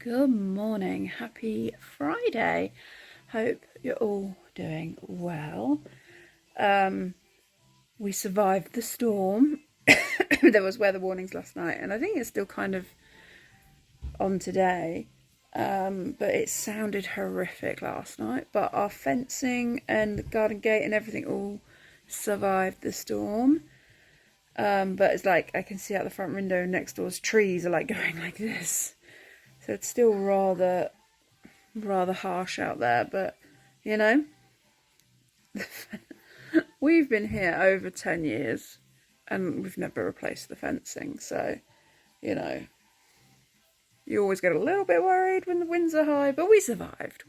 Good morning, happy Friday. Hope you're all doing well. We survived the storm. There was weather warnings last night, and I think it's still kind of on today. But it sounded horrific last night. But our fencing and the garden gate and everything all survived the storm. But it's like I can see out the front window next door's trees are like going like this. So it's still rather harsh out there, but you know, we've been here over 10 years and we've never replaced the fencing. So, you know, you always get a little bit worried when the winds are high, but we survived.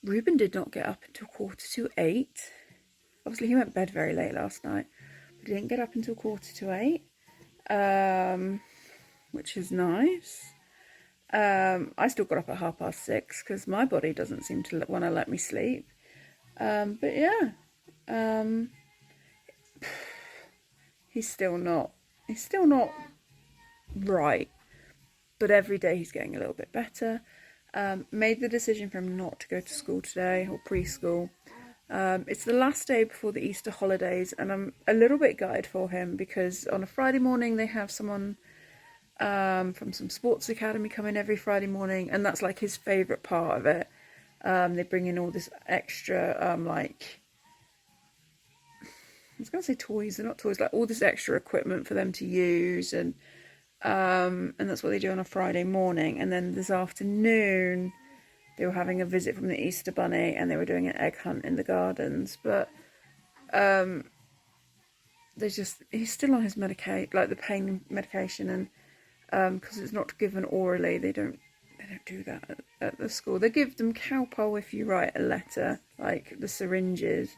Ruben did not get up until 7:45. Obviously, he went to bed very late last night, but he didn't get up until 7:45. Which is nice. I still got up at 6:30 because my body doesn't seem to want to let me sleep. But yeah, he's still not right. But every day he's getting a little bit better. Made the decision for him not to go to school today or preschool. It's the last day before the Easter holidays, and I'm a little bit gutted for him because on a Friday morning they have someone from some sports academy come in every Friday morning, and that's like his favourite part of it. They bring in all this extra like, I was going to say toys, they're not toys, like all this extra equipment for them to use, and that's what they do on a Friday morning. And then this afternoon they were having a visit from the Easter Bunny and they were doing an egg hunt in the gardens, but he's still on his like the pain medication, and because it's not given orally, they don't do that at the school. They give them Calpol if you write a letter, like the syringes,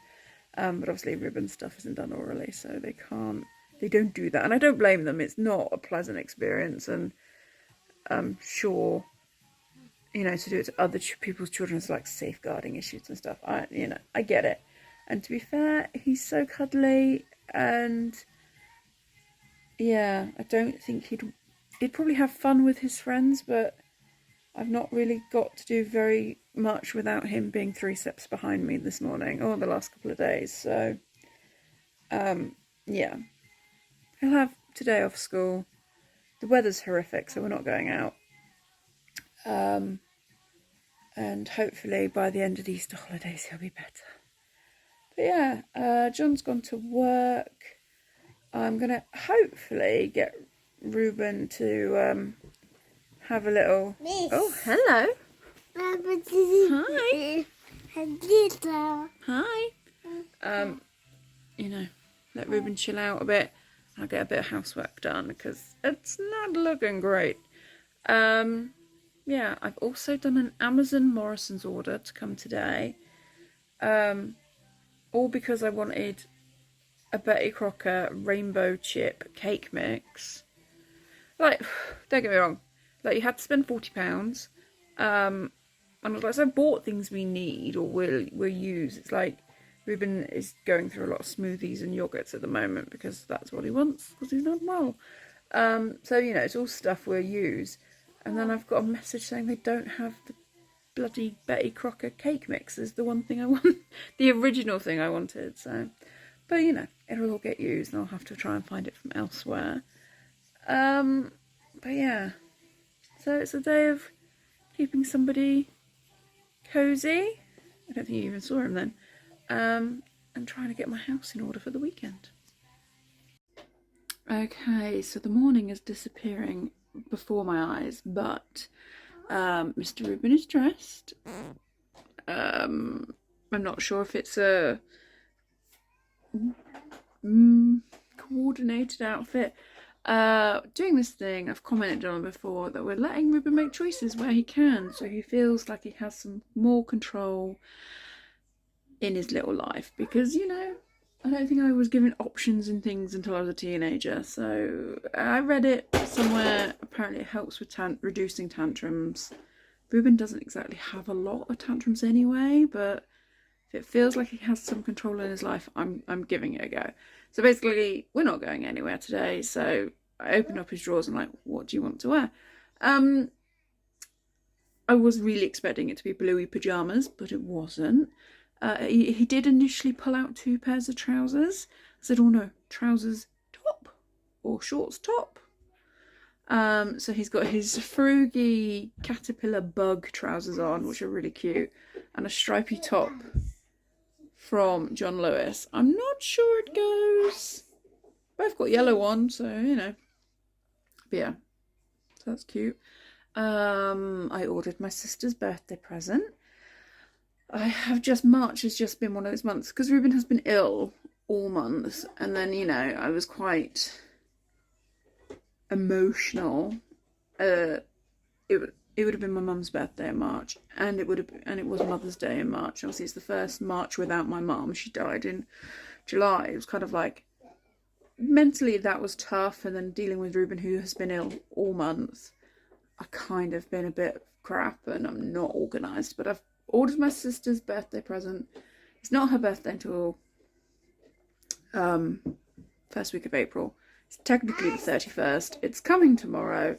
but obviously Ruben's stuff isn't done orally, so they don't do that, and I don't blame them. It's not a pleasant experience, and I'm sure, you know, to do it to other people's children is like safeguarding issues and stuff. I get it, and to be fair, he's so cuddly, and yeah, I don't think he'd probably have fun with his friends, but I've not really got to do very much without him being 3 steps behind me this morning or the last couple of days. So, yeah, he'll have today off school. The weather's horrific, so we're not going out. And hopefully by the end of the Easter holidays, he'll be better. But yeah, John's gone to work. I'm going to hopefully get Ruben to have a little... Oh, hello. Hi. Hi. You know, let Ruben chill out a bit. I'll get a bit of housework done because it's not looking great. Yeah, I've also done an Amazon Morrison's order to come today. All because I wanted a Betty Crocker rainbow chip cake mix. Like, don't get me wrong, like you had to spend £40. And I was like, so I bought things we need or we'll use. It's like Ruben is going through a lot of smoothies and yogurts at the moment because that's what he wants because he's not well. So, you know, it's all stuff we'll use. And then I've got a message saying they don't have the bloody Betty Crocker cake mix. Is the one thing I want, the original thing I wanted. So, but you know, it'll all get used and I'll have to try and find it from elsewhere. But yeah, so it's a day of keeping somebody cozy. I don't think you even saw him then. And trying to get my house in order for the weekend. Okay, so the morning is disappearing before my eyes, but Mr. Ruben is dressed. I'm not sure if it's a coordinated outfit. Doing this thing I've commented on before, that we're letting Ruben make choices where he can, so he feels like he has some more control in his little life, because, you know, I don't think I was given options and things until I was a teenager. So I read it somewhere, apparently it helps with reducing tantrums. Ruben doesn't exactly have a lot of tantrums anyway, but if it feels like he has some control in his life, I'm giving it a go. So basically, we're not going anywhere today, so I opened up his drawers and like, what do you want to wear? I was really expecting it to be bluey pajamas, but it wasn't. He did initially pull out 2 pairs of trousers. I said, oh no, trousers top or shorts top. So he's got his Frugy caterpillar bug trousers on, which are really cute, and a stripy top from John Lewis. I'm not sure it goes. Both got yellow on, so you know. But yeah, so that's cute. I ordered my sister's birthday present. I have just, March has just been one of those months because Ruben has been ill all month, and then you know I was quite emotional. It would have been my mum's birthday in March, and it was Mother's Day in March. Obviously, it's the first March without my mum. She died in July. It was kind of like mentally that was tough, and then dealing with Ruben, who has been ill all month. I kind of been a bit crap, and I'm not organised. But I've ordered my sister's birthday present. It's not her birthday until first week of April. It's technically the 31st. It's coming tomorrow.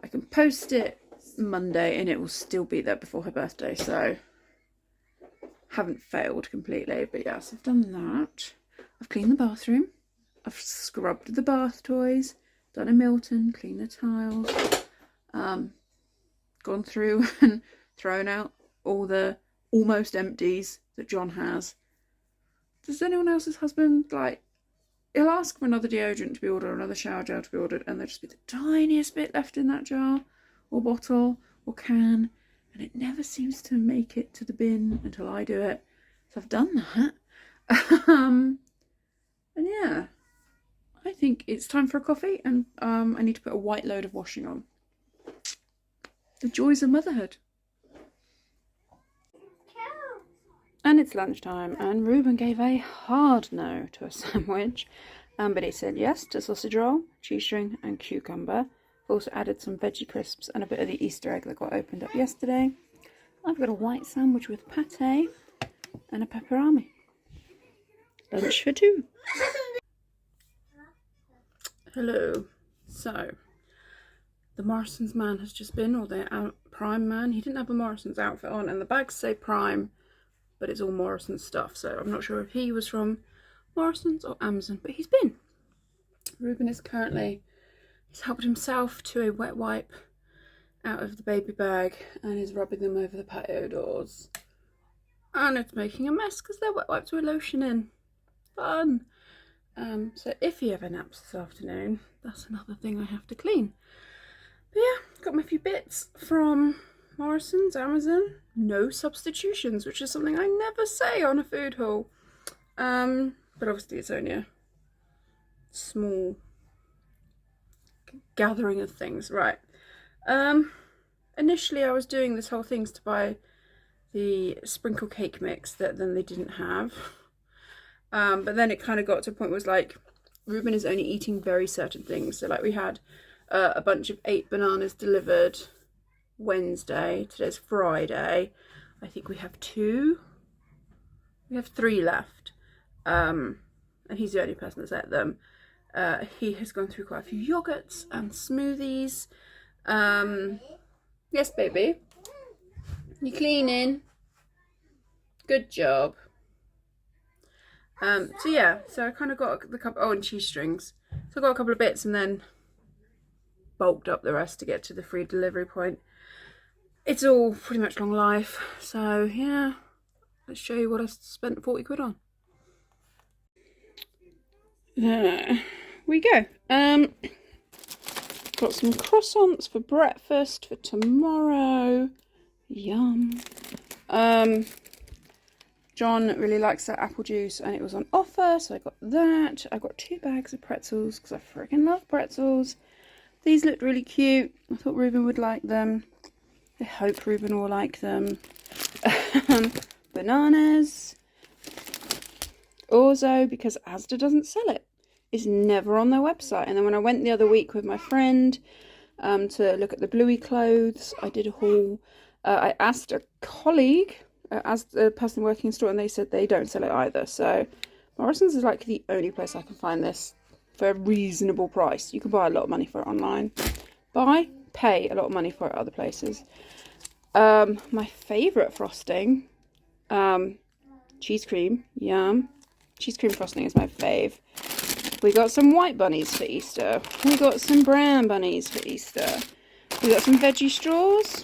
I can post it Monday and it will still be there before her birthday. So haven't failed completely. But yes, I've done that. I've cleaned the bathroom. I've scrubbed the bath toys. Done a Milton. Cleaned the tiles. Gone through and thrown out all the almost empties that John has. Does anyone else's husband, like, he'll ask for another deodorant to be ordered, another shower gel to be ordered, and there'll just be the tiniest bit left in that jar or bottle or can, and it never seems to make it to the bin until I do it. So I've done that. And yeah, I think it's time for a coffee, and I need to put a white load of washing on. The joys of motherhood. And it's lunchtime, and Ruben gave a hard no to a sandwich, but he said yes to sausage roll, cheese string and cucumber. Also added some veggie crisps and a bit of the Easter egg that got opened up yesterday. I've got a white sandwich with pate and a pepperami. Lunch for 2. Hello. So, the Morrison's man has just been, or the Prime man. He didn't have a Morrison's outfit on, and the bags say Prime, but it's all Morrison's stuff, so I'm not sure if he was from Morrison's or Amazon, but he's been. Ruben is currently, he's helped himself to a wet wipe out of the baby bag and is rubbing them over the patio doors. And it's making a mess because they're wet wipes with lotion in. Fun! So if he ever naps this afternoon, that's another thing I have to clean. But yeah, got my few bits from Morrison's, Amazon. No substitutions, which is something I never say on a food haul. But obviously it's only a small gathering of things. Right. Initially I was doing this whole thing to buy the sprinkle cake mix that then they didn't have. But then it kind of got to a point where it was like, Ruben is only eating very certain things. So like we had a bunch of 8 bananas delivered Wednesday. Today's Friday. I think we have 2. We have 3 left. And he's the only person that's ate them. He has gone through quite a few yogurts and smoothies. Yes, baby. You cleaning? Good job. So yeah, so I kind of got the couple, and cheese strings. So I got a couple of bits and then bulked up the rest to get to the free delivery point. It's all pretty much long life. So yeah, let's show you what I spent 40 quid on. There we go. Got some croissants for breakfast for tomorrow. Yum. John really likes that apple juice and it was on offer, so I got that. I got 2 bags of pretzels because I freaking love pretzels. These looked really cute. I thought Ruben would like them. I hope Ruben will like them. Bananas. Orzo, because ASDA doesn't sell it. It's never on their website. And then when I went the other week with my friend to look at the bluey clothes, I did a haul. I asked a colleague, as a person working in store, and they said they don't sell it either. So Morrison's is like the only place I can find this for a reasonable price. You can buy a lot of money for it online. Pay a lot of money for it other places. My favourite frosting, cheese cream, yum. Cheese cream frosting is my fave. We got some white bunnies for Easter. We got some brown bunnies for Easter. We got some veggie straws.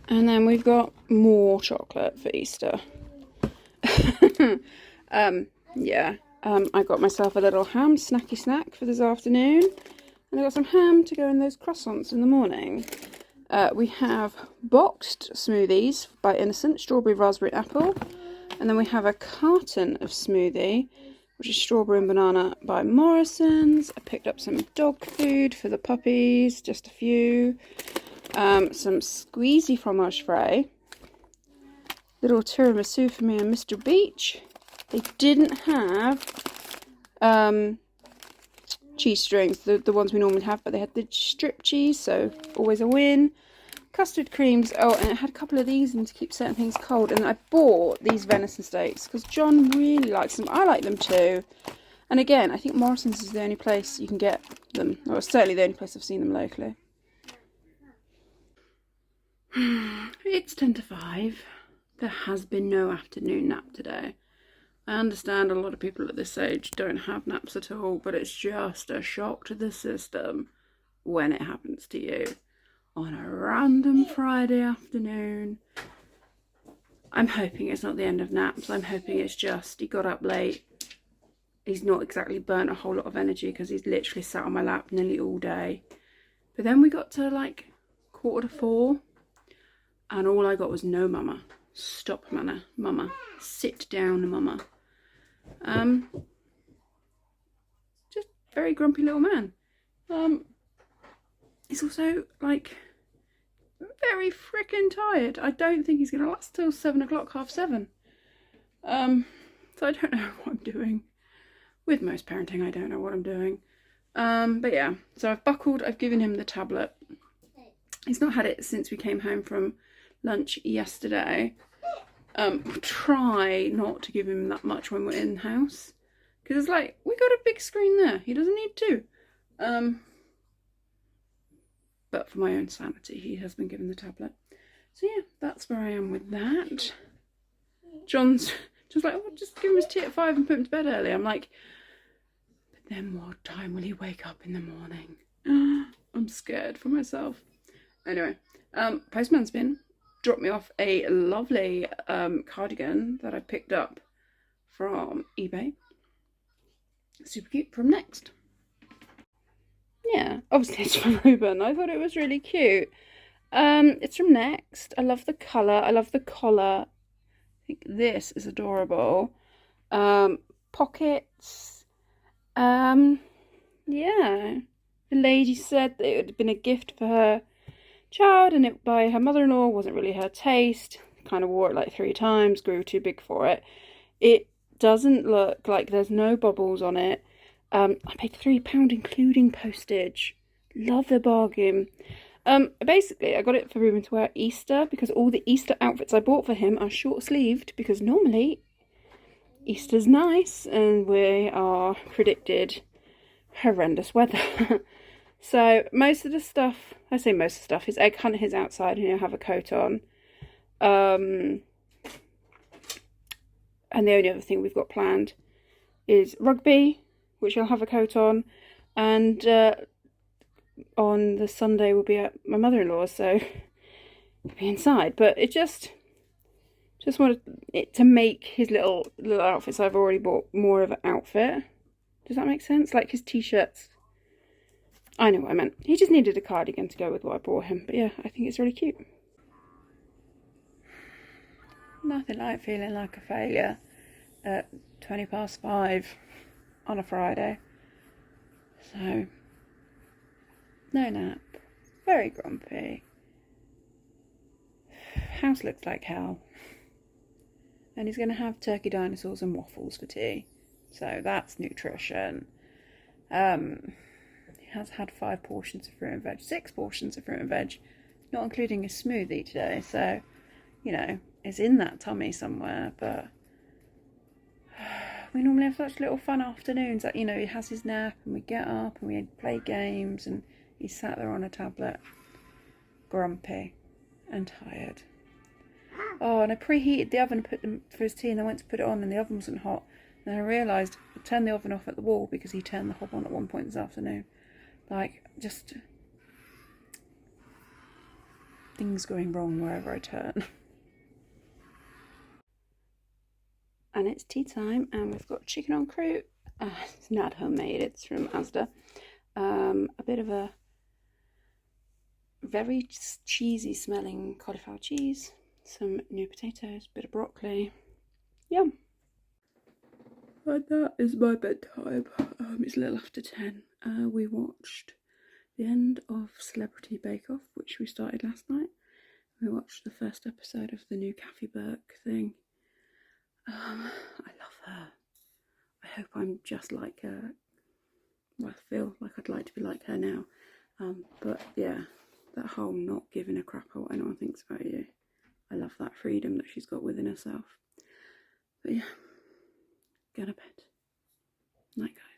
And then we've got more chocolate for Easter. Yeah. I got myself a little ham snacky snack for this afternoon. And I got some ham to go in those croissants in the morning. We have boxed smoothies by Innocent, strawberry, raspberry, apple. And then we have a carton of smoothie, which is strawberry and banana by Morrison's. I picked up some dog food for the puppies, just a few. Some squeezy fromage frais. Little tiramisu for me and Mr. Beach. They didn't have cheese strings, the ones we normally have, but they had the strip cheese, so always a win. Custard creams. Oh, and it had a couple of these in to keep certain things cold. And I bought these venison steaks because John really likes them. I like them too. And again, I think Morrison's is the only place you can get them. Or it's certainly the only place I've seen them locally. It's 10 to 5. There has been no afternoon nap today. I understand a lot of people at this age don't have naps at all, but it's just a shock to the system when it happens to you on a random Friday afternoon. I'm hoping it's not the end of naps. I'm hoping it's just he got up late. He's not exactly burnt a whole lot of energy because he's literally sat on my lap nearly all day. But then we got to like 3:45 and all I got was no mama. Stop, mama. Sit down, mama. Just very grumpy little man. He's also like very freaking tired. I don't think he's gonna last till 7 o'clock, 7:30. So I don't know what I'm doing. With most parenting, I don't know what I'm doing. But yeah, so I've given him the tablet. He's not had it since we came home from lunch yesterday. Try not to give him that much when we're in the house, because it's like, we got a big screen there, he doesn't need to. But for my own sanity, he has been given the tablet. So yeah, that's where I am with that. John's just like, oh, just give him his tea at 5 and put him to bed early. I'm like, but then what time will he wake up in the morning? I'm scared for myself. Anyway, postman's been dropped me off a lovely cardigan that I picked up from eBay. Super cute, from Next. Yeah, obviously it's from Ruben. I thought it was really cute. It's from Next. I love the colour. I love the collar. I think this is adorable. Pockets. Yeah. The lady said that it would have been a gift for her child, and it by her mother-in-law, wasn't really her taste. Kind of wore it like 3 times, grew too big for it. It doesn't look like, there's no bubbles on it. I paid £3 including postage. Love the bargain. Basically I got it for Ruben to wear at Easter, because all the Easter outfits I bought for him are short-sleeved, because normally Easter's nice and we are predicted horrendous weather. So most of the stuff, I say most of the stuff, his egg hunt is outside and he'll have a coat on. And the only other thing we've got planned is rugby, which he'll have a coat on. And on the Sunday we'll be at my mother-in-law's, so he'll be inside. But it just wanted it to make his little outfits I've already bought more of an outfit. Does that make sense? Like his t-shirts. I know what I meant. He just needed a cardigan to go with what I bought him. But yeah, I think it's really cute. Nothing like feeling like a failure at 5:20 on a Friday. So, no nap. Very grumpy. House looks like hell. And he's going to have turkey dinosaurs and waffles for tea. So that's nutrition. He has had 5 portions of fruit and veg, 6 portions of fruit and veg, not including a smoothie today. So, you know, it's in that tummy somewhere, but we normally have such little fun afternoons. That, you know, he has his nap and we get up and we play games, and he sat there on a tablet, grumpy and tired. Oh, and I preheated the oven to put them for his tea, and I went to put it on and the oven wasn't hot. And I realised I turned the oven off at the wall because he turned the hob on at one point this afternoon. Like, just things going wrong wherever I turn. And it's tea time, and we've got chicken en croûte. It's not homemade, it's from ASDA. A bit of a very cheesy smelling cauliflower cheese, some new potatoes, bit of broccoli. Yum. And that is my bedtime. It's a little after 10. We watched the end of Celebrity Bake Off, which we started last night. We watched the first episode of the new Kathy Burke thing. I love her. I hope I'm just like her. Well, I feel like I'd like to be like her now. But yeah, that whole not giving a crap what anyone thinks about you. I love that freedom that she's got within herself. But yeah, go to bed. Night, guys.